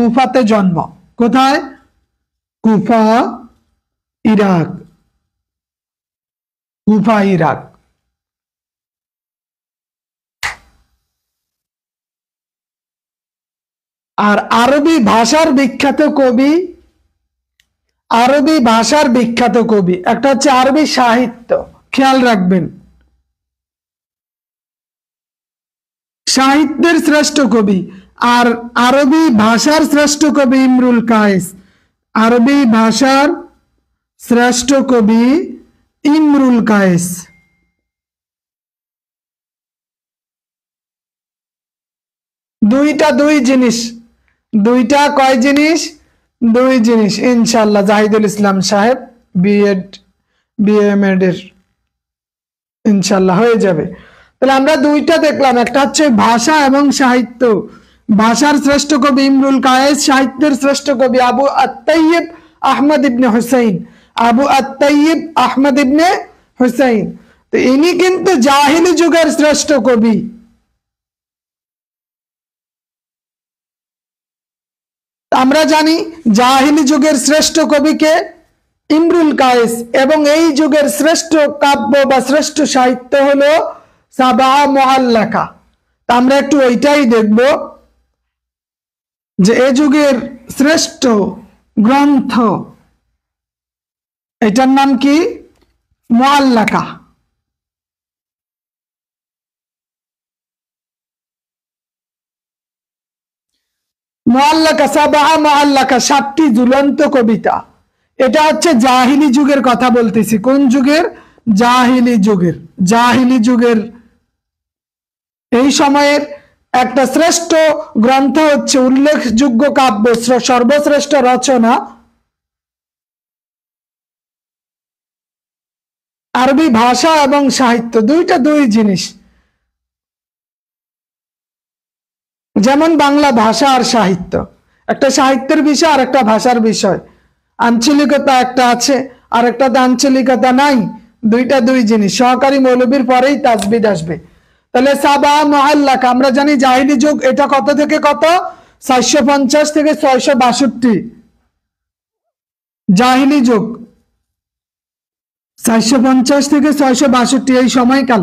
কুফাতে জন্ম। কোথায়? কুফা, ইরাক। কুফা, ইরাক। আর আরবি ভাষার বিখ্যাত কবি, আরবি ভাষার বিখ্যাত কবি একটা হচ্ছে আরবি সাহিত্য, খেয়াল রাখবেন, সাহিত্যের শ্রেষ্ঠ কবি। আর আরবি ভাষার শ্রেষ্ঠ কবি ইমরুল কায়েস। আরবি ভাষার শ্রেষ্ঠ কবি ইমরুল কায়েস। দুইটা দুই জিনিস, দুইটা কয় জিনিস? দুই জিনিস। ইনশাআল্লাহ জাহিদুল ইসলাম সাহেব বিএড বিএমএড এর ইনশাআল্লাহ হয়ে যাবে। তাহলে আমরা দুইটা দেখলাম, একটা হচ্ছে ভাষা এবং সাহিত্য। ভাষার শ্রেষ্ঠ কবি ইমরুল কায়েস, সাহিত্যের শ্রেষ্ঠ কবি আবু আত-তাইয়িব আহমদ ইবনে হুসাইন। আবু আত-তাইয়িব আহমদ ইবনে হুসাইন। তো ইনি কিন্তু জাহিলি যুগের শ্রেষ্ঠ কবি। আমরা জানি জাহিলি যুগের শ্রেষ্ঠ কবিকে ইমরুল কায়েস, এবং এই যুগের শ্রেষ্ঠ কাব্য বা শ্রেষ্ঠ সাহিত্য হলো সাবাহ মুআল্লাকা। আমরা একটু ওইটাই দেখব যে এই যুগের শ্রেষ্ঠ গ্রন্থ, এটার নাম কি? মুআল্লাকা। মুআল্লাকা, সাবাহ মুআল্লাকা, 7টি ঝুলন্ত কবিতা। এটা হচ্ছে জাহিলি যুগের কথা বলতেছি। কোন যুগের? জাহিলি যুগের। জাহিলি যুগের এই সময়ের একটা শ্রেষ্ঠ গ্রন্থ হচ্ছে, উল্লেখযোগ্য কাব্য, সর্বশ্রেষ্ঠ রচনা আরবি ভাষা এবং সাহিত্য, দুইটা দুই জিনিস। যেমন বাংলা ভাষা আর সাহিত্য, একটা সাহিত্যের বিষয় আর একটা ভাষার বিষয়। আঞ্চলিকতা একটা আছে আর একটা আঞ্চলিকতা নাই, দুইটা দুই জিনিস। সহকারী মৌলবীর পরেই তাজবিদ আসবে। তাহলে সাবাহ মুআল্লাকা, আমরা জানি জাহিলি যুগ, এটা কত থেকে কত? 450 থেকে 662। জাহিলি যুগ 450 থেকে 662 এই সময়কাল।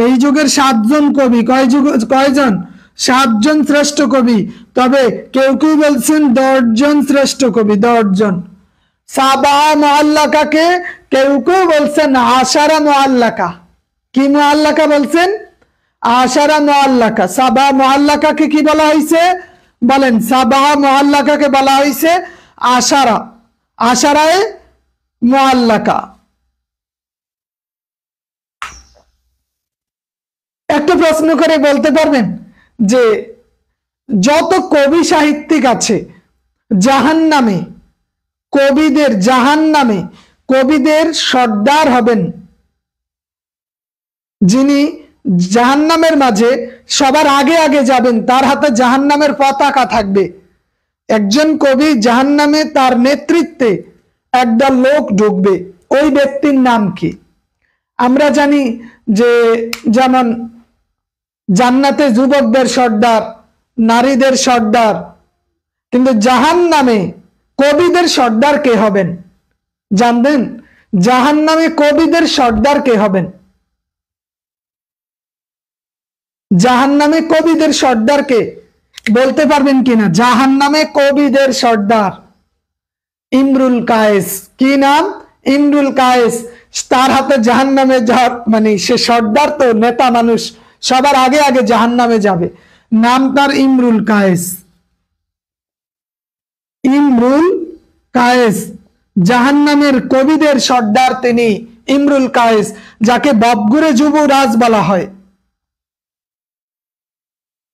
এই যুগের 7 জন কবি, কয়জন? 7 জন শ্রেষ্ঠ কবি। তবে কেউ কেউ বলছেন 10 জন শ্রেষ্ঠ কবি, 10 জন। সাবাহ মুআল্লাকাকে কেউ কেউ বলছেন আশারা মুআল্লাকা। কি মুআল্লাকা বলছেন? আশারা মুআল্লাকা। সাবাহ মুআল্লাকাকে কি বলা হয়েছে? বলেন। সাবাহ মুআল্লাকাকে বলা হয়েছে আশারা, আশারায়ে মুআল্লাকা। একটা প্রশ্ন করে বলতে পারবেন যে যত কবি সাহিত্যিক আছে জাহান্নামে, কবিদের জাহান্নামে কবিদের সর্দার হবেন, যিনি জাহান্নামের মাঝে সবার আগে আগে যাবেন, তার হাতে জাহান্নামের পতাকা থাকবে। একজন কবি জাহান্নামে তার নেতৃত্বে একদল লোক ঢুকবে, ওই ব্যক্তির নাম কি? আমরা জানি যে যেমন জান্নাতে যুবকদের সর্দার, নারীদের সর্দার, কিন্তু জাহান্নামে কবিদের সর্দার কে হবেন জানবেন? জাহান্নামে কবিদের সর্দার কে হবেন? জাহান্নামে কবিদের সর্দার কে বলতে পারবেন কিনা? জাহান্নামে কবিদের সর্দার ইমরুল কায়েস। কি নাম? ইমরুল কায়েস। তার হাতে জাহান্নামে মানে সে সর্দার, তো নেতা মানুষ, সবার আগে আগে জাহান্নামে যাবে। নাম তার ইমরুল কায়েস। ইমরুল কায়েস জাহান্নামের কবিদের সর্দার, তিনি ইমরুল কায়েস, যাকে ববগুরে যুবরাজ বলা হয়।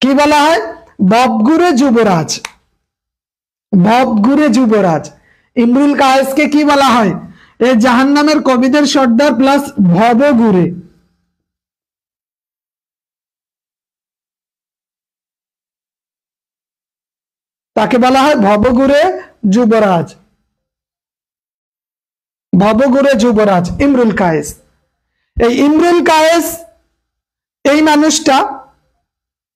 কি বলা হয়? ববগুরে যুবরাজ। ববগুরে যুবরাজ ইমরুল কায়েসকে কি বলা হয়? এই জাহান্নামের কবিদের সর্দার প্লাস ভবগুরে। তাকে বলা হয় ভবগুরে যুবরাজ। ভবগুরে যুবরাজ ইমরুল কায়েস। এই ইমরুল কায়েস, এই মানুষটা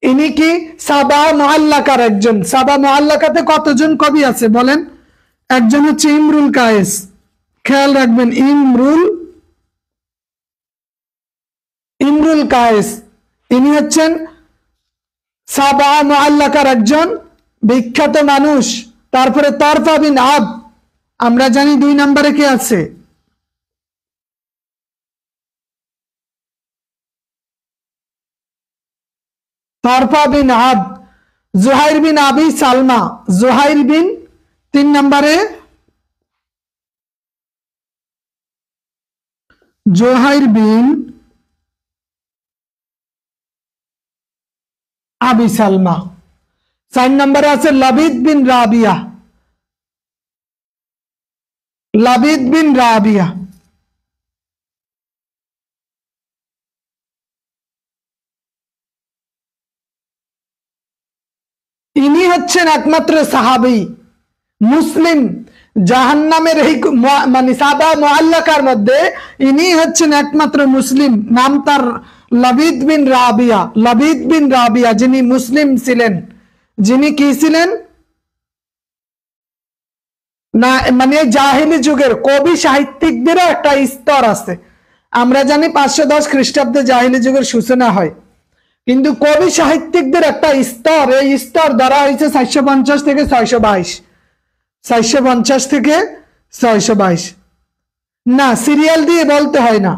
ইনি কি সাবা মুআল্লাকার একজন। সাবা মুআল্লাকাতে কতজন কবি আছে বলেন? একজন হচ্ছে ইমরুল কায়েস, খেয়াল রাখবেন, ইমরুল কায়েস, ইনি হচ্ছেন সাবা মুআল্লাকার একজন বিখ্যাত মানুষ। তারপরে তরফা বিন আব, আমরা জানি 2 নম্বরে কে আছে? তরফা বিন আব। জুহাইর বিন আবি সালমা, জুহাইর বিন 3 নম্বরে, জুহাইর বিন আবি সালমা। 4 নম্বরে আছে লাবিদ বিন রাবিয়া, লাবিদ বিন রাবিয়া। ইনি হচ্ছেন একমাত্র সাহাবী মুসলিম জাহান্নামের এই মানে সাবা মুআল্লাকার মধ্যে ইনি হচ্ছেন একমাত্র মুসলিম। নাম তার লাবিদ বিন রাবিয়া, লাবিদ বিন রাবিয়া, যিনি মুসলিম ছিলেন। যিনি কি ছিলেন না, মানে জাহিলি যুগের কবি সাহিত্যিকদেরও একটা স্তর আছে। আমরা জানি 510 খ্রিস্টাব্দে জাহিলি যুগের সূচনা হয়, কিন্তু কবি সাহিত্যিকদের একটা স্তর, এই স্তর ধরা হয়েছে 450 থেকে 622, 450 থেকে 622। না, সিরিয়াল দিয়ে বলতে হয় না,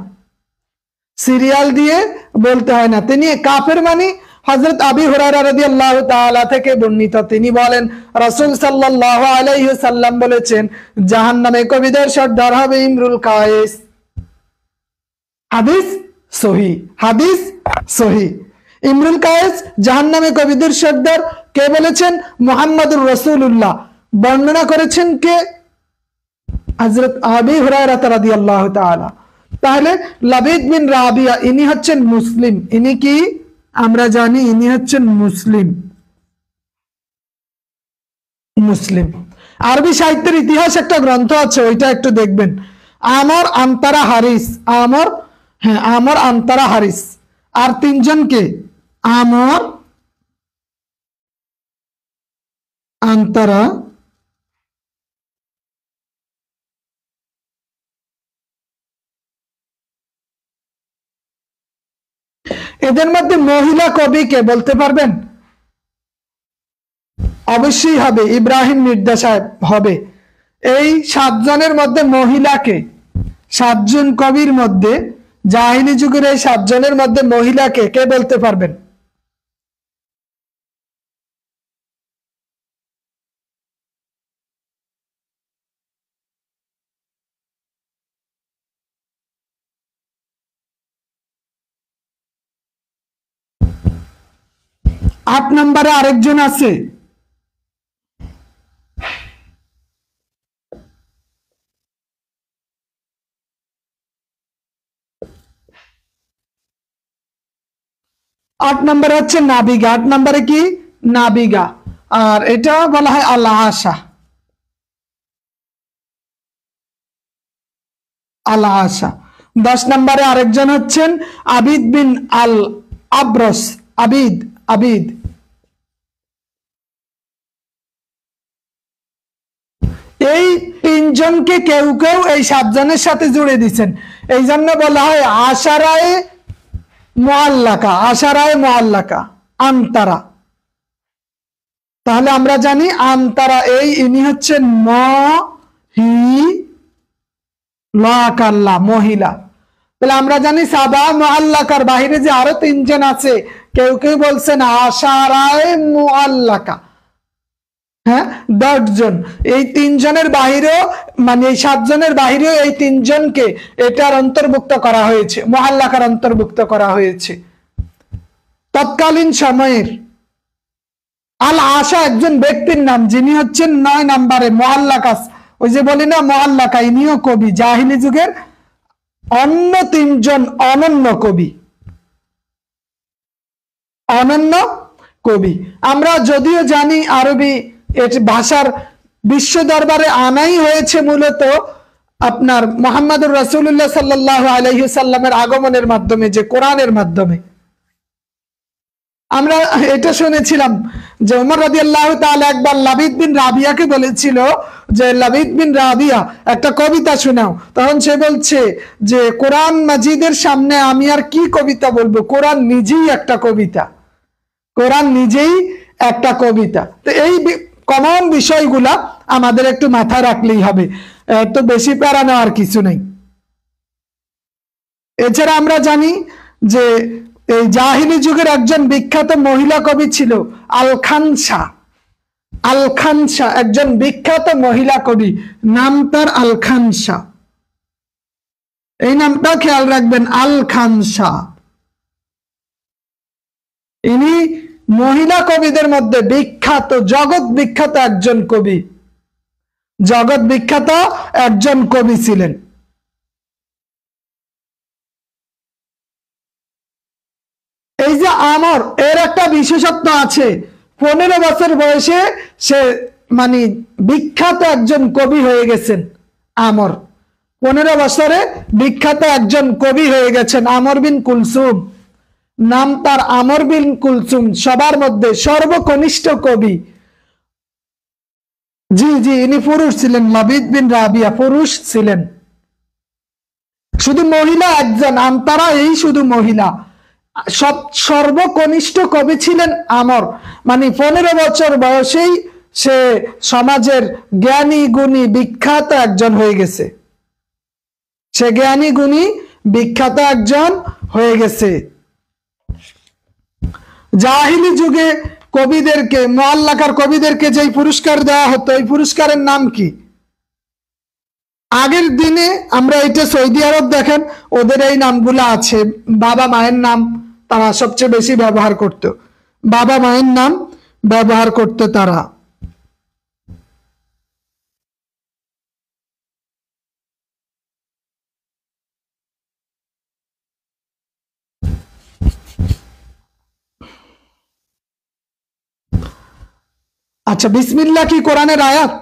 সিরিয়াল দিয়ে বলতে হয় না। তিনি কাফের মানে হযরত আবি হুরায়রা রাদিয়াল্লাহু তাআলা থেকে বর্ণিত, তিনি বলেন রাসূল সাল্লাল্লাহু আলাইহি ওয়াসাল্লাম বলেছেন জাহান্নামে কবিদের সর্দার হবে ইমরুল কায়েস। হাদিস সহিহ, হাদিস সহিহ। ইমরুল কায়েস জাহান্নামে কবিদের সর্দার। কে বলেছেন? মুহাম্মদুর রাসূলুল্লাহ। বর্ণনা করেছেন কে? হযরত আবি হুরায়রা রাদিয়াল্লাহু তাআলা। তাহলে লাবিদ বিন রাবিয়া ইনি হচ্ছেন মুসলিম। ইনি কি? আমরা জানি ইনি হচ্ছেন মুসলিম, মুসলিম। আরবি সাহিত্যের ইতিহাস একটা গ্রন্থ আছে, ওইটা একটু দেখবেন। আমর আনতারা হারিস, আমর, হ্যাঁ আমর আনতারা হারিস। আর 3 জনকে আমর আনতারা, এদের মধ্যে মহিলা কবি কে বলতে পারবেন? অবশ্যই হবে, ইব্রাহিম মির্জা সাহেব হবে। এই 7 জনের মধ্যে মহিলাকে, 7 জন কবির মধ্যে, জাহিলি যুগের এই 7 জনের মধ্যে মহিলাকে কে বলতে পারবেন? আট নম্বরে আরেকজন আছে, আট নম্বরে হচ্ছে নাবিগা। 8 নম্বরে কি? নাবিগা। আর এটা বলা হয় আল আশা, আল আশা। 10 নম্বরে আরেকজন হচ্ছেন আবিদ বিন আল আব্রস, আবিদ, আবিদ। এই 3 জনকে কেউ কেউ এই 7 জনের সাথে জুড়ে দিচ্ছেন, এই জন্য বলা হয় আশারায়ে মুআল্লাকা, আশারায়ে মুআল্লাকা, আনতারা। তাহলে আমরা জানি আনতারা এই ইনি হচ্ছেন মহিলা, মহিলা। তাহলে আমরা জানি সাবা মুআল্লাকার বাইরে যে আরো 3 জন আছে, কেউ কেউ বলছেন আশারায়ে মুআল্লাকা, হ্যাঁ 10 জন। এই 3 জনের বাহিরেও, মানে এই 7 জনের বাহিরেও এই 3 জনকে এটার অন্তর্ভুক্ত করা হয়েছে, মুআল্লাকার অন্তর্ভুক্ত করা হয়েছে। তৎকালীন সময়ের আল আশা একজন ব্যক্তির নাম, যিনি হচ্ছেন 9 নম্বরে মুআল্লাকা। ওই যে বলি না মুআল্লাকা, ইনিও কবি, জাহিলি যুগের অন্য 3 জন অনন্য কবি, অনন্য কবি। আমরা যদিও জানি আরবি ভাষার বিশ্ব দরবারে আনাই হয়েছে মূলত আপনার মুহাম্মদুর রাসূলুল্লাহ সাল্লাল্লাহু আলাইহি ওয়াসাল্লামের আগমনের মাধ্যমে, যে কোরআনের মাধ্যমে। আমরা এটা শুনেছিলাম যে ওমর রাদিয়াল্লাহু তাআলা একবার লাবিদ বিন রাবিয়াকে বলেছিল যে লাবিদ বিন রাবিয়া একটা কবিতা শোনাও। তখন সে বলছে যে কোরআন মাজিদের সামনে আমি আর কি কবিতা বলবো, কোরআন নিজেই একটা কবিতা, কোরআন নিজেই একটা কবিতা। তো এই কমন বিষয়গুলা আমাদের একটু মাথায় রাখলেই হবে, তো বেশি প্যারা নেওয়ার কিছু নেই। এছাড়া আমরা জানি যে এই জাহিলি যুগের একজন বিখ্যাত মহিলা কবি ছিল আল-খানসা। আল-খানসা একজন বিখ্যাত মহিলা কবি, নাম তার আল-খানসা। এই নামটা খেয়াল রাখবেন, আল-খানসা। ইনি মহিলা কবিদের মধ্যে বিখ্যাত, জগৎ বিখ্যাত একজন কবি, জগৎ বিখ্যাত একজন কবি ছিলেন। এই যে আমর, এর একটা বিশেষত্ব আছে, 15 বছর বয়সে সে মানে বিখ্যাত একজন কবি হয়ে গেছেন। আমর 15 বছরে বিখ্যাত একজন কবি হয়ে গেছেন, আমর বিন কুলসুম। নাম তার আমর বিন কুলসুম, সবার মধ্যে সর্বকনিষ্ঠ কবি। জি জি, ইনি পুরুষ ছিলেন, লাবিদ বিন রাবিয়া পুরুষ ছিলেন। শুধু মহিলা একজন, তারা এই শুধু মহিলা। সর্বকনিষ্ঠ কবি ছিলেন আমর, মানে 15 বছর বয়সেই সে সমাজের জ্ঞানী গুণী বিখ্যাত একজন হয়ে গেছে, সে জ্ঞানী গুণী বিখ্যাত একজন হয়ে গেছে। জাহিলি যুগে কবিদেরকে, মুআল্লাকার কবিদেরকে যে পুরস্কার দেওয়া হতো, এই পুরস্কারের নাম কি? আগের দিনে আমরা এটা সৌদি আরব দেখেন, ওদের এই নামগুলো আছে, বাবা মায়ের নাম তারা সবচেয়ে বেশি ব্যবহার করত, বাবা মায়ের নাম ব্যবহার করত তারা। আচ্ছা, বিসমিল্লাহ কি কোরআনের আয়াত?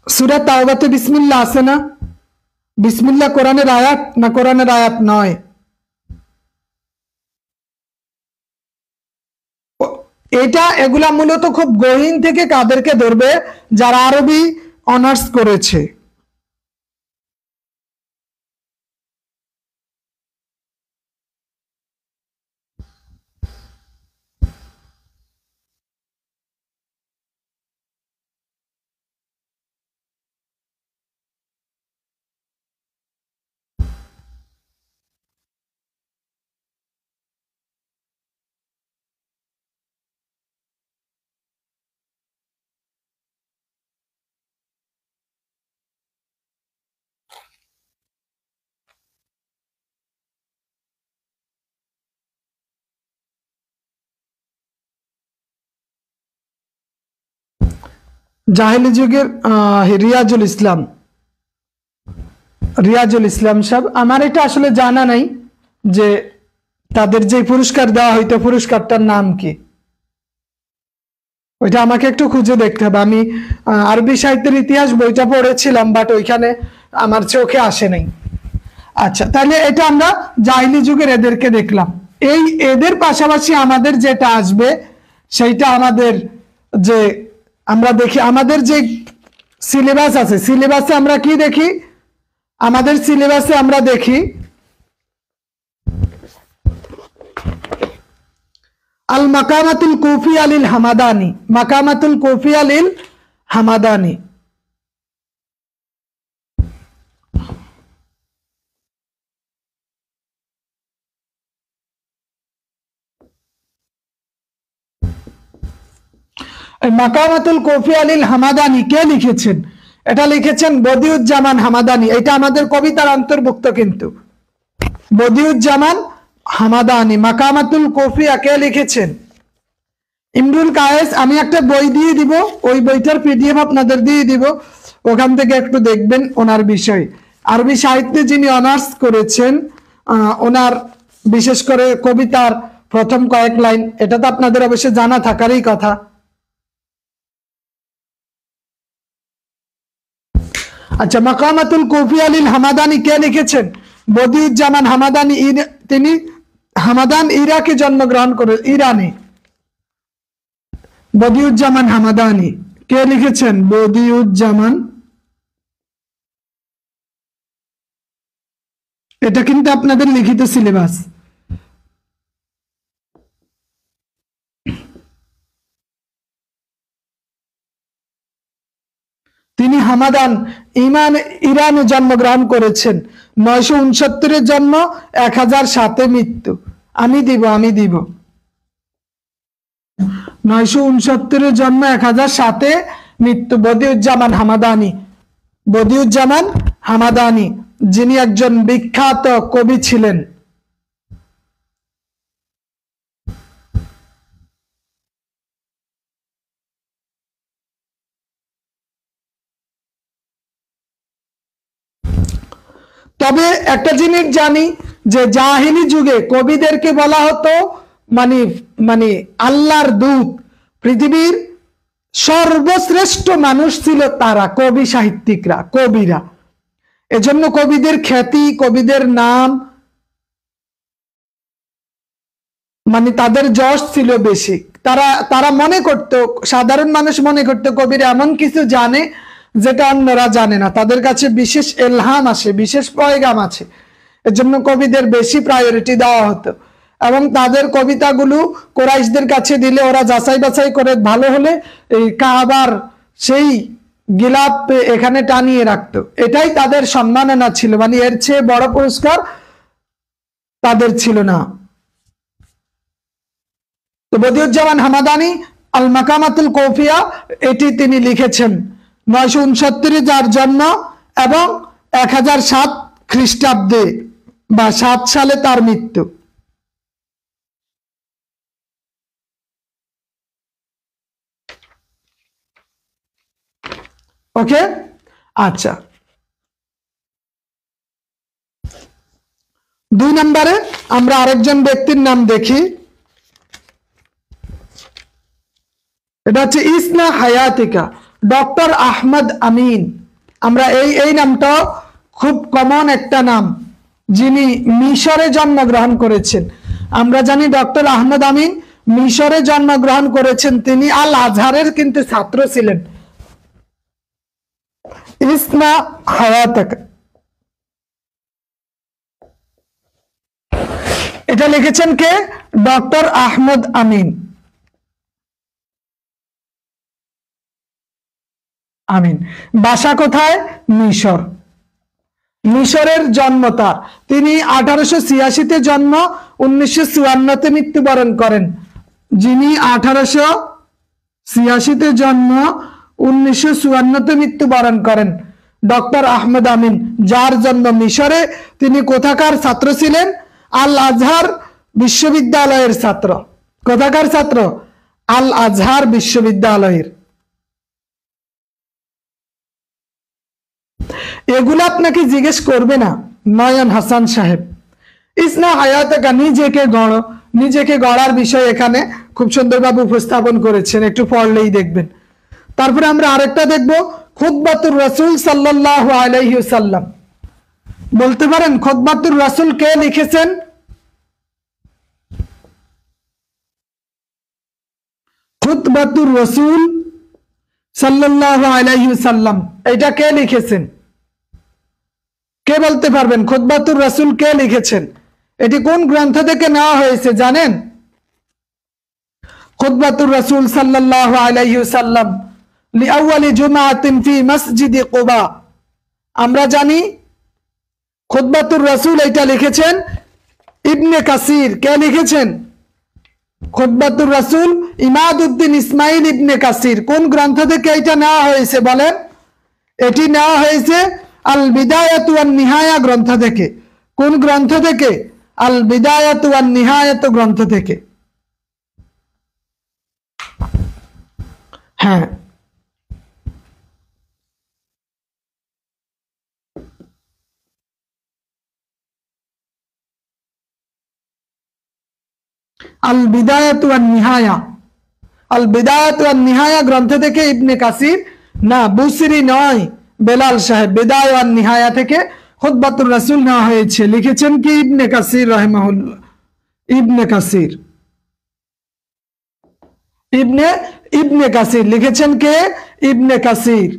সূরা তাওবাতে বিসমিল্লাহ আছে না? বিসমিল্লাহ কোরআনের আয়াত না কোরআনের আয়াত নয়? এটা এগুলা মূলত খুব গহীন থেকে কাদেরকে ধরবে? যারা আরবি অনার্স করেছে। জাহিলি যুগের রিয়াজুল ইসলাম, রিয়াজুল ইসলাম সাহেব। আমার এটা আসলে জানা নাই যে তাদের যে পুরস্কার দেওয়া হইতো পুরস্কারটার নাম কি, ওইটা আমাকে একটু খুঁজে দেখতে হবে। আমি আরবি সাহিত্যের ইতিহাস বইটা পড়েছিলাম, বাট ওইখানে আমার চোখে আসে নাই। আচ্ছা, তাহলে এটা আমরা জাহিলি যুগের এদেরকে দেখলাম। এই এদের পাশাপাশি আমাদের যেটা আসবে সেইটা আমাদের যে আমরা দেখি, আমাদের যে সিলেবাস আছে, সিলেবাসে আমরা কি দেখি? আমাদের সিলেবাসে আমরা দেখি আল মাকামাতুল কুফিয়া লিল হামাদানি, মাকামাতুল কুফিয়া লিল হামাদানি। মাকামাতুল কুফিয়া লিল হামাদানি কে লিখেছেন? এটা লিখেছেন বদিউজ্জামান হামাদানি। এটা আমাদের কবিতার অন্তর্ভুক্ত, কিন্তু বদিউজ্জামান হামাদানি। মাকামাতুল কুফিয়া কে লিখেছেন? ইমরুল কায়েস। আমি একটা বই দিয়ে দিব, ওই বইটার পিডিএফ আপনাদের দিয়ে দিব, ওখান থেকে একটু দেখবেন ওনার বিষয়। আরবি সাহিত্যে যিনি অনার্স করেছেন, ওনার বিশেষ করে কবিতার প্রথম কয়েক লাইন, এটা তো আপনাদের অবশ্যই জানা থাকারই কথা। আচ্ছা, মাকামাতুল কুফিয়া লিল হামাদানি কে লিখেছেন? বদিউজ্জামান হামাদানি। তিনি হামাদান ইরাকে জন্মগ্রহণ করে, ইরানে। বদিউজ্জামান হামাদানি কে লিখেছেন? বদিউজ্জামান। এটা কিন্তু আপনাদের লিখিত সিলেবাস। তিনি হামাদান ইরানে জন্মগ্রহণ করেছেন। 969 জন্ম, 1007 মৃত্যু। আমি দিব 969 জন্ম, 1007 মৃত্যু। বদিউজ্জামান হামাদানি যিনি একজন বিখ্যাত কবি ছিলেন। তবে একটা জিনিস জানি যে জাহিলি যুগে কবিদেরকে বলা হতো মানে আল্লাহর দূত। পৃথিবীর সর্বশ্রেষ্ঠ মানুষ ছিল তারা, কবি সাহিত্যিকরা, কবিরা। এজন্য কবিদের খ্যাতি, কবিদের নাম, তাদের যশ ছিল বেশি। তারা মনে করত, সাধারণ মানুষ মনে করত কবিরা এমন কিছু জানে যেটা অন্যরা জানে না। তাদের কাছে বিশেষ এলহাম আসে, বিশেষ পয়গাম আছে। এজন্য কবিদের বেশি প্রায়োরিটি দেওয়া হতো এবং তাদের কবিতাগুলো কোরাইশদের কাছে দিলে ওরা যাচাই বাছাই করে ভালো হলে এই কাবার সেই গিলাপ এখানে টানিয়ে রাখতো। এটাই তাদের সম্মাননা ছিল, এর চেয়ে বড় পুরস্কার তাদের ছিল না। তো বদিউজ্জামান হামাদানি আল মাকামাতুল কৌফিয়া এটি তিনি লিখেছেন। 969 যার জন্ম এবং 1007 খ্রিস্টাব্দে বা 7 সালে তার মৃত্যু। ওকে, আচ্ছা। 2 নম্বরে আমরা আরেকজন ব্যক্তির নাম দেখি। এটা হচ্ছে ইসনা হায়াতিকা, ডক্টর আহমদ আমিন। আমরা এই নামটা খুব কমন একটা নাম, যিনি মিশরে জন্মগ্রহণ করেছেন। আমরা জানি ডক্টর আহমদ আমিন মিশরে জন্মগ্রহণ করেছেন। তিনি আল আজহারের কিন্তু ছাত্র ছিলেন। ইসনা হায়াতিকা এটা লিখেছেন কে? ডক্টর আহমদ আমিন। বাসা কোথায়? মিশর। মিশরের জন্ম তার। তিনি 1886 জন্ম, 1954 মৃত্যুবরণ করেন। যিনি 1886 জন্ম, 1954 মৃত্যুবরণ করেন, ডক্টর আহমদ আমিন, যার জন্ম মিশরে। তিনি কোথাকার ছাত্র ছিলেন? আল আজহার বিশ্ববিদ্যালয়ের ছাত্র। কোথাকার ছাত্র? আল আজহার বিশ্ববিদ্যালয়ের। এগুলো আপনাকে জিজ্ঞেস করবে না নয়ন হাসান সাহেব। ইসনা হায়াতিকা, নিজেকে গড়ার বিষয় এখানে খুব সুন্দরভাবে উপস্থাপন করেছেন, একটু পড়লেই দেখবেন। তারপরে আমরা আরেকটা দেখব, খুতবাতুর রাসূল সাল্লাল্লাহু আলাইহি ওয়াসাল্লাম। বলতে পারেন খুতবাতুর রাসূল কে লিখেছেন? খুতবাতুর রাসূল সাল্লাল্লাহু আলাইহি ওয়াসাল্লাম এটা কে লিখেছেন? কে বলতে পারবেন খুতবাতুর রাসূল কে লিখেছেন? এটি কোন গ্রন্থ থেকে নেওয়া হয়েছে জানেন? খুতবাতুর রাসূল সাল্লাল্লাহু আলাইহি ওয়াসাল্লাম লিআউয়ালি জুমআতিন ফি মসজিদি কুবা। আমরা জানি খুতবাতুর রাসূল এটা লিখেছেন ইবনে কাসির। কে লিখেছেন খুতবাতুর রাসূল? ইমাদউদ্দিন ইসমাইল ইবনে কাসির। কোন গ্রন্থ থেকে এটা নেওয়া হয়েছে বলেন? এটি নেওয়া হয়েছে আল বিদায়াতু ওয়ান নিহায়া গ্রন্থ থেকে। কোন গ্রন্থ থেকে? আল বিদায়াতু ওয়ান নিহায়াতু গ্রন্থ থেকে। হ্যাঁ, আল বিদায়াতু ওয়ান নিহায়া, আল বিদায়াতু ওয়ান নিহায়া গ্রন্থ থেকে ইবনে কাসির, না বুসরি নয় বেলাল সাহেব, বিদায়া ওয়ান নিহায়া থেকে খুতবাতুর রাসূল নেওয়া হয়েছে। লিখেছেন কি? ইবনে কাসির রাহিমাহুল্লাহ। ইবনে কাসির। ইবনে ইবনে কাসির লিখেছেন কে? ইবনে কাসির।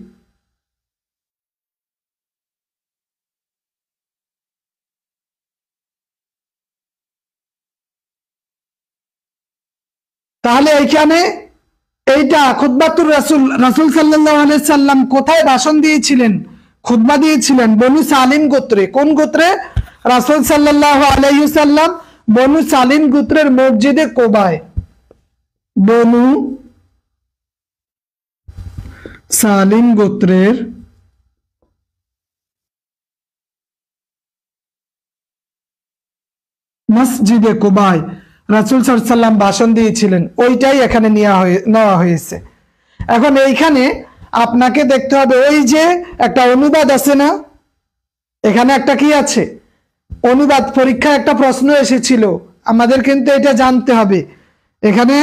তাহলে এইখানে এইটা খুতবাতুর রাসূল, রাসূল সাল্লাল্লাহু আলাইহি সাল্লাম কোথায় ভাষণ দিয়েছিলেন, খুতবা দিয়েছিলেন? বনু সালিম গোত্রে। কোন গোত্রে? রাসূল সাল্লাল্লাহু আলাইহি সাল্লাম বনু সালিম গোত্রের মসজিদে কোবায়। বনু সালিম গোত্রের মসজিদে কোবায় রাসূল সাল্লাল্লাহু আলাইহি সাল্লাম ভাষণ দিয়েছিলেন, ওইটাই এখানে নেওয়া হয়েছে। এখন এইখানে আপনাকে দেখতে হবে, ওই যে একটা অনুবাদ আছে না, এখানে একটা কি আছে? অনুবাদ। পরীক্ষায় একটা প্রশ্ন এসেছিল, আমাদের কিন্তু এটা জানতে হবে। এখানে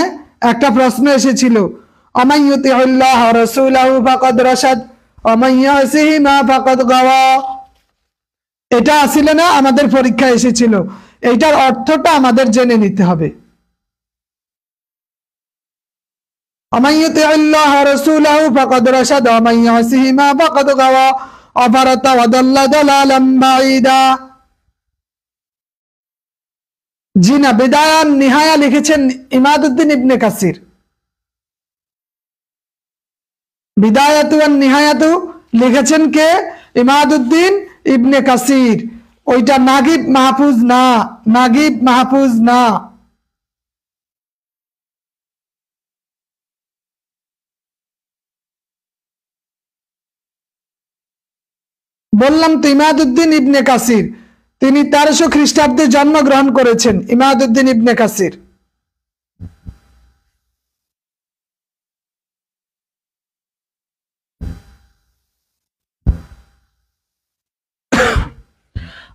একটা প্রশ্ন এসেছিল, আমান ইউতিউল্লাহ ওয়া রাসূলাহু ফাকাদ রাশাদ ওয়া মান ইয়াসিহিমা ফাকাদ গাওয়া। এটা আসিল না, আমাদের পরীক্ষায় এসেছিল। এইটার অর্থটা আমাদের জেনে নিতে হবে। আমান ইউতিউল্লাহ ওয়া রাসূলাহু ফাকাদ রাশাদ ওয়া মান ইয়াসিহিমা ফাকাদ গাওয়া আফারাতা ওয়া দাল্লা দালালাম বাঈদা। জি না, বিদায়া নিহায়া লিখেছেন ইমাদউদ্দিন ইবনে কাসির। বিদায়াতু ওয়ান নিহায়াতু লিখেছেন কে? ইমাদউদ্দিন ইবনে কাসির। ওইটা নাগিব মাহফুজ না, নাগিব মাহফুজ না। বললাম তো ইমাদউদ্দিন ইবনে কাসির, তিনি 1300 খ্রিস্টাব্দে জন্মগ্রহণ করেছেন, ইমাদউদ্দিন ইবনে কাসির।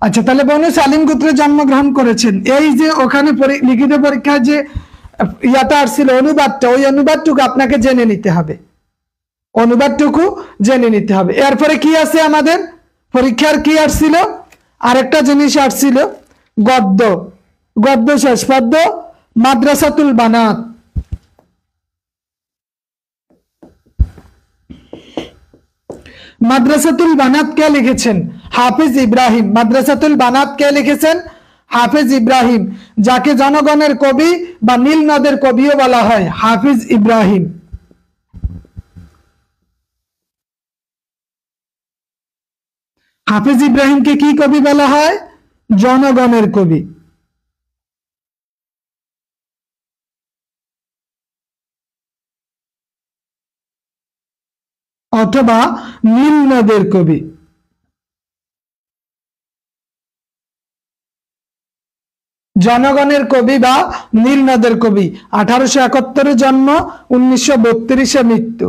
আচ্ছা, তাহলে বনু সালিম গোত্রে জন্মগ্রহণ করেছেন। এই যে ওখানে লিখিত পরীক্ষায় যে ইয়াটা আসছিল, অনুবাদটা, ওই অনুবাদটুকু আপনাকে জেনে নিতে হবে, অনুবাদটুকু জেনে নিতে হবে। এরপরে কি আছে আমাদের পরীক্ষার? কি আসছিল? আরেকটা জিনিস আসছিল, গদ্য। গদ্য শেষ পদ্য, মাদ্রাসাতুল বানাত। মাদ্রাসাতুল বানাত কে লিখেছেন? হাফিজ ইব্রাহিম। মাদ্রাসাতুল বানাত কে লিখেছেন? হাফিজ ইব্রাহিম, যাকে জনগণের কবি বা নীল নদের কবিও বলা হয়, হাফিজ ইব্রাহিম। হাফিজ ইব্রাহিমকে কি কবি বলা হয়? জনগণের কবি, অথবা নীল নদের কবি। জনগণের কবি বা নীল নদের কবি। 1871 জন্ম, 1932 মৃত্যু।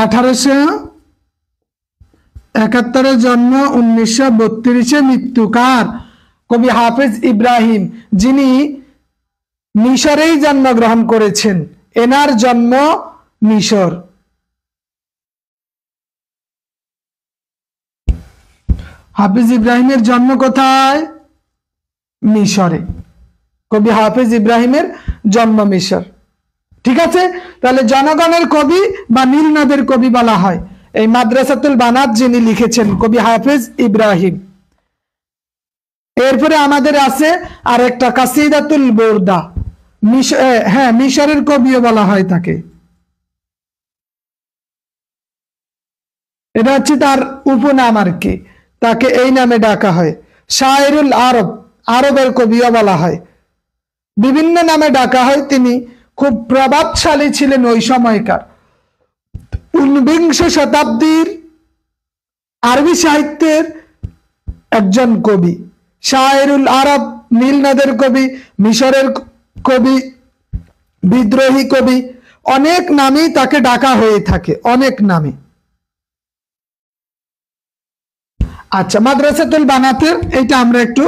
1871 জন্ম, 1932 মৃত্যু। কার? কবি হাফিজ ইব্রাহিম, যিনি মিশরেই জন্মগ্রহণ করেছেন। এনার জন্ম মিশর। হাফিজ ইব্রাহিমের জন্ম কোথায়? মিশরে। কবি হাফিজ ইব্রাহিমের জন্ম মিশর। ঠিক আছে, তাহলে জনগণের কবি বা নীল নদের কবি বলা হয় এই মাদ্রাসাতুল বানাত যিনি লিখেছেন, কবি হাফিজ ইব্রাহিম। এরপরে আমাদের আছে আরেকটা কাসিদাতুল বুরদা। হ্যাঁ, মিশরের কবিও বলা হয় তাকে। এটা হচ্ছে তার উপনাম আর কি, তাকে এই নামে ডাকা হয়। শায়রুল আরব, আরবের কবিও বলা হয়, বিভিন্ন নামে ডাকা হয়। তিনি খুব প্রভাবশালী ছিলেন ওই সময়কার। 19 শতাব্দীর আরবি সাহিত্যের একজন কবি। শায়রুল আরব, নীল নদের কবি, মিশরের কবি, বিদ্রোহী কবি, অনেক নামেই তাকে ডাকা হয়ে থাকে, অনেক নামে। আচ্ছা, মাদ্রাসাতুল বানাতের এইটা আমরা একটু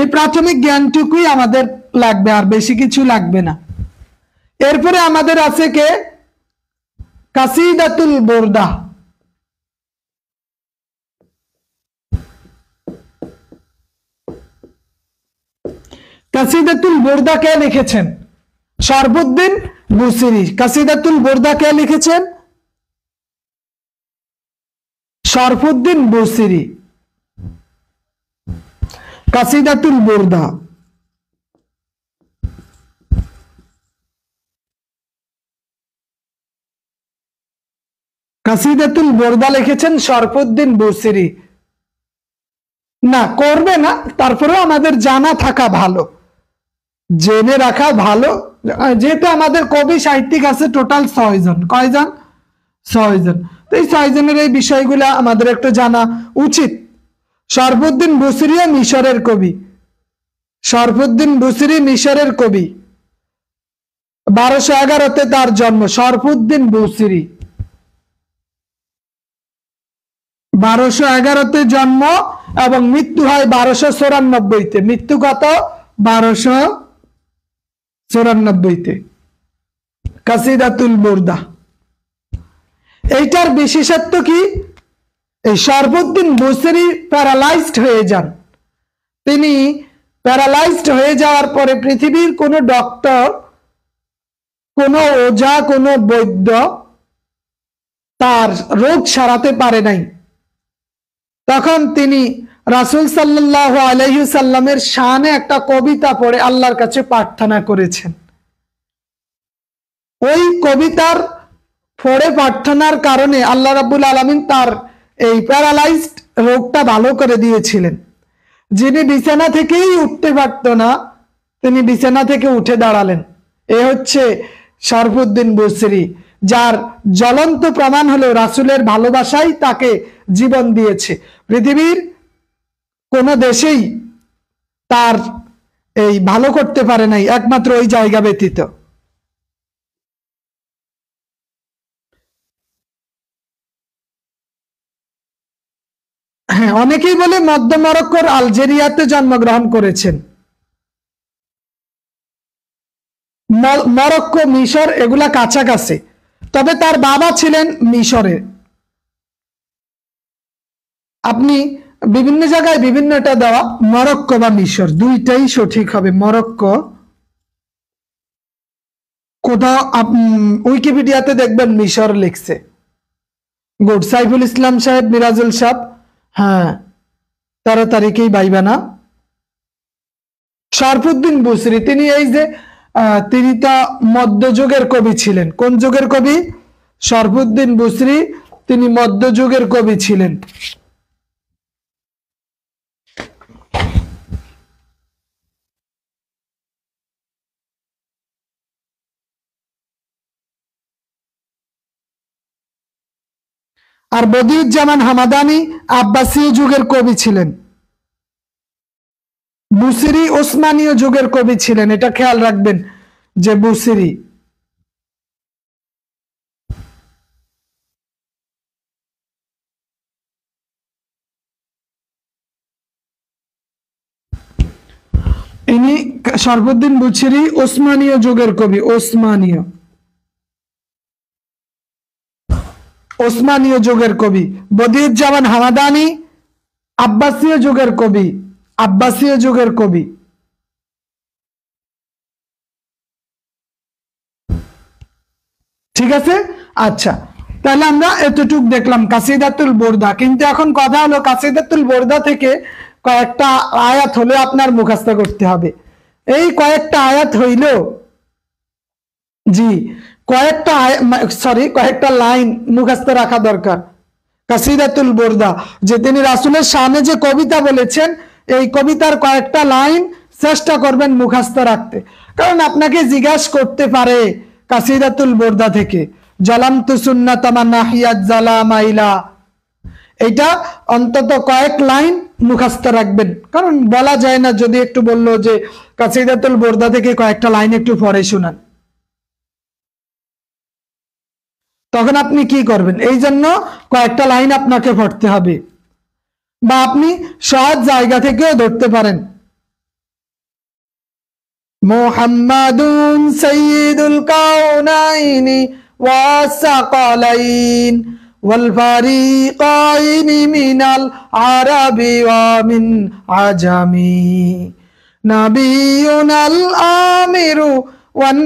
এই প্রাথমিক জ্ঞানটুকুই আমাদের লাগবে, আর বেশি কিছু লাগবে না। এরপরে আমাদের আছে কে? কাসিদাতুল বুরদা। কাসিদাতুল বুরদা কে লিখেছেন? শরফুদ্দীন বুসিরি। কাসিদাতুল বুরদা কে লিখেছেন? শরফুদ্দীন বুসিরি। কাসিদাতুল বুরদা। কাসিদাতুল বুরদা লিখেছেন শরফুদ্দীন বুসিরি। না করবে না, তারপরেও আমাদের জানা থাকা ভালো, জেনে রাখা ভালো, যেহেতু আমাদের কবি সাহিত্যিক আছে টোটাল 6 জন। কয়জন? 6 জন। তো এই 6 জনের এই বিষয়গুলো আমাদের একটু জানা উচিত। শরফুদ্দীন বুসিরিও মিশরের কবি। শরফুদ্দীন বুসিরি মিশরের কবি। 1211-তে তার জন্ম। শরফুদ্দীন বুসিরি 1211-তে জন্ম এবং মৃত্যু হয় 1294-তে। মৃত্যু কত? 1294-তে। কাসিদাতুল বুরদা। এইটার বিশেষত্ব কি? এই শরফুদ্দীন বুসিরি প্যারালাইজড হয়ে যান। তিনি প্যারালাইজড হয়ে যাওয়ার পরে পৃথিবীর কোনো ডক্টর, কোনো ওঝা, কোনো বৈদ্য তার রোগ সারাতে পারে নাই। তখন তিনি রাসূল সাল্লাল্লাহু আলাইহি সাল্লামের শানে একটা কবিতা পড়ে আল্লাহর কাছে প্রার্থনা করেছেন। ওই কবিতার পড়ে প্রার্থনার কারণে আল্লাহ রাব্বুল আলামিন তার এই প্যারালাইজড রোগটা ভালো করে দিয়েছিলেন। যিনি বিছানা থেকেই উঠতে পারত না, তিনি বিছানা থেকে উঠে দাঁড়ালেন। এ হচ্ছে শরফুদ্দীন বুসিরি, যার জ্বলন্ত প্রমাণ হলো রাসূলের ভালোবাসাই তাকে জীবন দিয়েছে। পৃথিবীর কোন দেশেই তার এই ভালো করতে পারে নাই, একমাত্র ওই জায়গা ব্যতীত। হ্যাঁ, অনেকেই বলে মধ্য মরক্কোর আলজেরিয়াতে জন্মগ্রহণ করেছেন। মরক্কো, মিশর এগুলা কাছাকাছি, তবে তার বাবা ছিলেন মিশরে। আপনি বিভিন্ন জায়গায় বিভিন্নটা দেওয়া, মরক্কো বা মিশর দুইটাই সঠিক হবে। মরক্কো, কোথাও উইকিপিডিয়াতে দেখবেন মিশর লিখছে। গুড। সাইফুল ইসলাম সাহেব, মিরাজুল সাহেব, হ্যাঁ 13 তারিখেই বাইবানা। শরফুদ্দীন বুসরি তিনি এই যে তিনি তো মধ্যযুগের কবি ছিলেন। কোন যুগের কবি? শরফুদ্দীন বুসরি তিনি মধ্যযুগের কবি ছিলেন। আর বদিউজ্জামান হামাদানি আব্বাসীয় যুগের কবি ছিলেন। বুসিরি ওসমানীয় যুগের কবি ছিলেন, এটা খেয়াল রাখবেন যে বুসিরি। ইনি শরফুদ্দীন বুসিরি ওসমানীয় যুগের কবি। ওসমানীয় যুগের কবি। বদিউজ্জামান হামাদানি আব্বাসীয় যুগের কবি। ঠিক আছে। আচ্ছা, তাহলে আমরা এতটুক দেখলাম কাসিদাতুল বুরদা। কিন্তু এখন কথা হলো কাসিদাতুল বুরদা থেকে কয়েকটা আয়াত হলে আপনার মুখস্থ করতে হবে। এই কয়েকটা আয়াত হইল, জি কয়েকটা লাইন মুখস্থ রাখা দরকার। কাসিদাতুল বুরদা, যে তিনি রাসূলের শানে যে কবিতা বলেছেন, এই কবিতার কয়েকটা লাইন চেষ্টা করবেন মুখস্থ রাখতে। কারণ আপনাকে জিজ্ঞাসা করতে পারে কাসিদাতুল বুরদা থেকে জালামতু সুন্নাতামা নাহিয়াত জালামাইলা, এটা অন্তত কয়েক লাইন মুখস্থ রাখবেন। কারণ বলা যায় না, যদি একটু বললো যে কাসিদাতুল বুরদা থেকে কয়েকটা লাইন একটু পড়ে শোনান, তখন আপনি কি করবেন? এই জন্য কয়েকটা লাইন আপনাকে পড়তে হবে, বা আপনি সহজ জায়গা থেকেও ধরতে পারেন। মুহাম্মাদুন সাইয়্যিদুল কাউনাইনি ওয়াস সাকালাইন ওয়াল ফারিকাইনি মিনাল আরাবি ওয়া মিন আজামি নাবিয়ুনাল আমিরু ওয়ান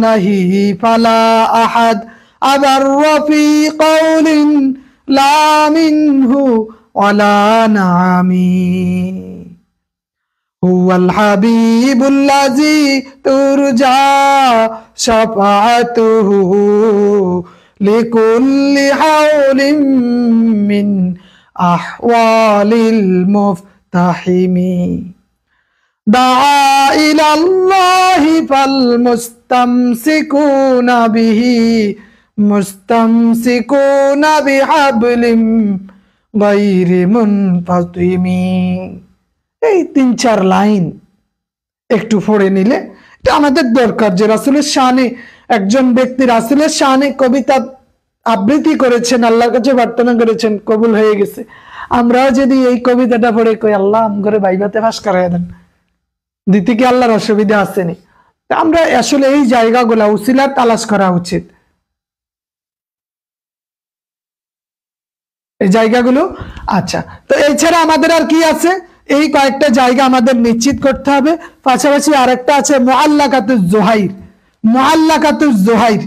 নাহি ফালা আহাদ আবাররা ফি কওলিন লা মিনহু ওয়ালা নামি হুয়াল হাবিবুল্লাযী তুরজা শাফাআতুহু লিকুল্লি হাওলিন মিন আহওয়ালিল মুফতাহিমি দাআ ইলাল্লাহি ফাল মুস্তামসিকুনা বিহি মুস্তামসিকুনা বিহাবলিম গায়রি মুনফাতিমি। এই 3-4 লাইন একটু পড়ে নিলে এটা আমাদের দরকার, যে রাসূলের শানে একজন ব্যক্তি রাসূলের শানে কবিতা আবৃত্তি করেছেন, আল্লাহর কাছে প্রার্থনা করেছেন, কবুল হয়ে গেছে। আমরাও যদি এই কবিতাটা পড়ে কই আল্লাহ আম করে ভাইবাতে পাস করায় দেন, দিতে কি আল্লাহর অসুবিধা আসেনি? আমরা আসলে এই জায়গাগুলো উসিলা তালাশ করা উচিত, এই জায়গাগুলো। আচ্ছা, তো এছাড়া আমাদের আর কি আছে? এই কয়েকটা জায়গা আমাদের নিশ্চিত করতে হবে। পাশাপাশি আরেকটা আছে মুআল্লাকাতুজ জুহাইর। মুআল্লাকাতুজ জুহাইর,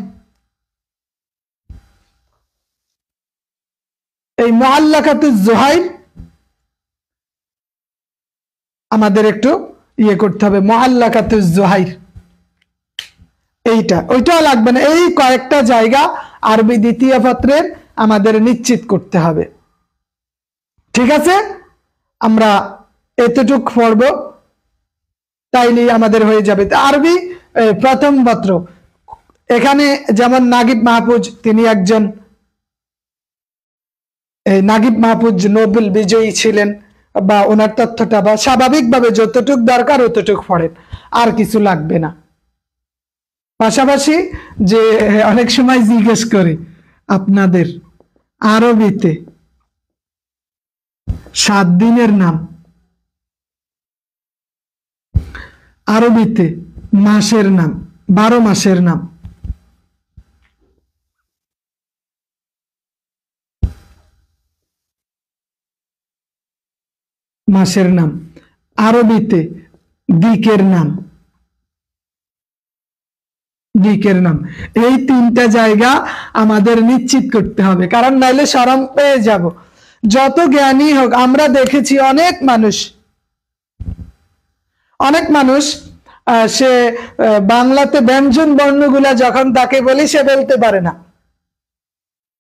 এই মুআল্লাকাতুজ জুহাইর আমাদের একটু ইয়ে করতে হবে। মুআল্লাকাতুজ জুহাইর এইটা, ওইটাও লাগবে না। এই কয়েকটা জায়গা আরবি দ্বিতীয় পত্রের আমাদের নিশ্চিত করতে হবে। ঠিক আছে, আমরা এতটুক পড়ব, তাইলে আমাদের হয়ে যাবে। আরবি প্রথম পত্র, এখানে যেমন নাগিব মাহফুজ, তিনি একজন নাগিব মাহফুজ নোবেল বিজয়ী ছিলেন, বা ওনার তথ্যটা বা স্বাভাবিকভাবে যতটুক দরকার অতটুক পড়েন, আর কিছু লাগবে না। পাশাপাশি যে অনেক সময় জিজ্ঞেস করে আপনাদের আরবিতে 7 দিনের নাম, আরবিতে মাসের নাম, 12 মাসের নাম, মাসের নাম, আরবিতে দিকের নাম, দিকের নাম, এই 3টা জায়গা আমাদের নিশ্চিত করতে হবে, কারণ নাইলে শরম পেয়ে যাব। যত জ্ঞানী হোক, আমরা দেখেছি অনেক মানুষ সে বাংলাতে ব্যঞ্জন বর্ণগুলা যখন তাকে বলি সে বলতে পারে না,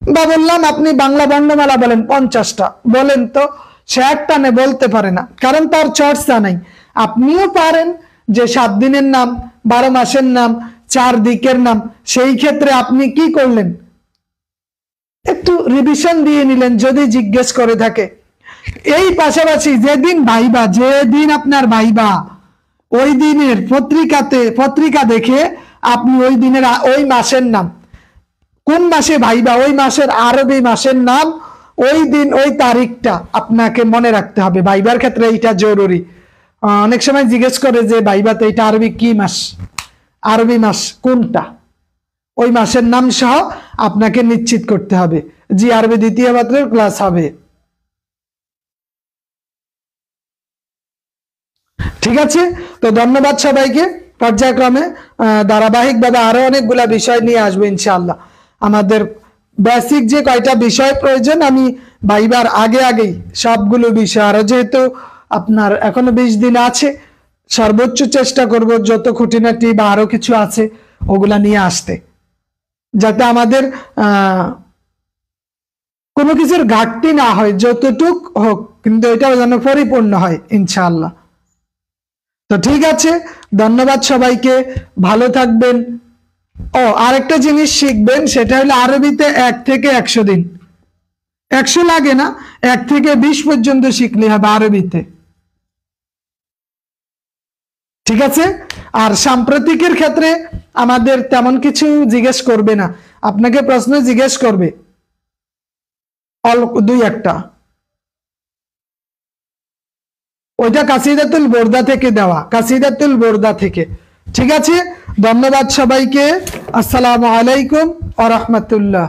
বা বললাম আপনি বাংলা বর্ণমালা বলেন 50টা, বলেন তো, সে একটানে বলতে পারে না, কারণ তার চর্চা নাই। আপনিও পারেন যে 7 দিনের নাম, 12 মাসের নাম, 4 দিকের নাম, সেই ক্ষেত্রে আপনি কি করলেন? একটু রিভিশন দিয়ে নিলেন যদি জিজ্ঞেস করে থাকে। এই পাশাপাশি যেদিন ভাইবা, যেদিন আপনার ভাইবা, ওই দিনের পত্রিকা দেখে আপনি ওই দিনের ওই মাসের নাম, কোন মাসে ভাইবা, ওই মাসের আরবি মাসের নাম, ওই দিন ওই তারিখটা আপনাকে মনে রাখতে হবে। ভাইবার ক্ষেত্রে এটা জরুরি। অনেক সময় জিজ্ঞেস করে যে ভাইবাতে এটা আরবি কি মাস, আরবি মাস কোনটা, ওই মাসের নাম সহ আপনাকে নিশ্চিত করতে হবে। জি, আরবি দ্বিতীয় পত্রের ক্লাস হবে। ঠিক আছে, তো ধন্যবাদ সবাইকে। পর্যায়ক্রমে ধারাবাহিকভাবে আরো অনেকগুলা বিষয় নিয়ে আসবো ইনশাআল্লাহ। আমাদের বেসিক যে কয়টা বিষয় প্রয়োজন, আমি ভাইবার আগেই সবগুলো বিষয়, আরো যেহেতু আপনার এখনো 20 দিন আছে, সর্বোচ্চ চেষ্টা করব যত খুঁটিনাটি বা আরো কিছু আছে ওগুলা নিয়ে আসতে, যাতে আমাদের কোনো কিছুর ঘাটতি না হয়, যতটুক হোক, কিন্তু এটাও যেন পরিপূর্ণ হয় ইনশাআল্লাহ। তো ঠিক আছে, ধন্যবাদ সবাইকে, ভালো থাকবেন। আরেকটা জিনিস শিখবেন, সেটা হলো আরবিতে 1 থেকে 100 দিন, 100 লাগে না, 1 থেকে 20 পর্যন্ত শিখলে হবে আরবিতে। ঠিক আছে, আর সাম্প্রতিকের ক্ষেত্রে আমাদের তেমন কিছু জিজ্ঞেস করবে না, আপনাকে প্রশ্ন জিজ্ঞেস করবে অল্প 2-1টা, ওইটা কাসিদাতুল বোরদা থেকে দেওয়া, কাসিদাতুল বোরদা থেকে। ঠিক আছে, ধন্যবাদ সবাইকে। আসসালামু আলাইকুম ওয়া রাহমাতুল্লাহ।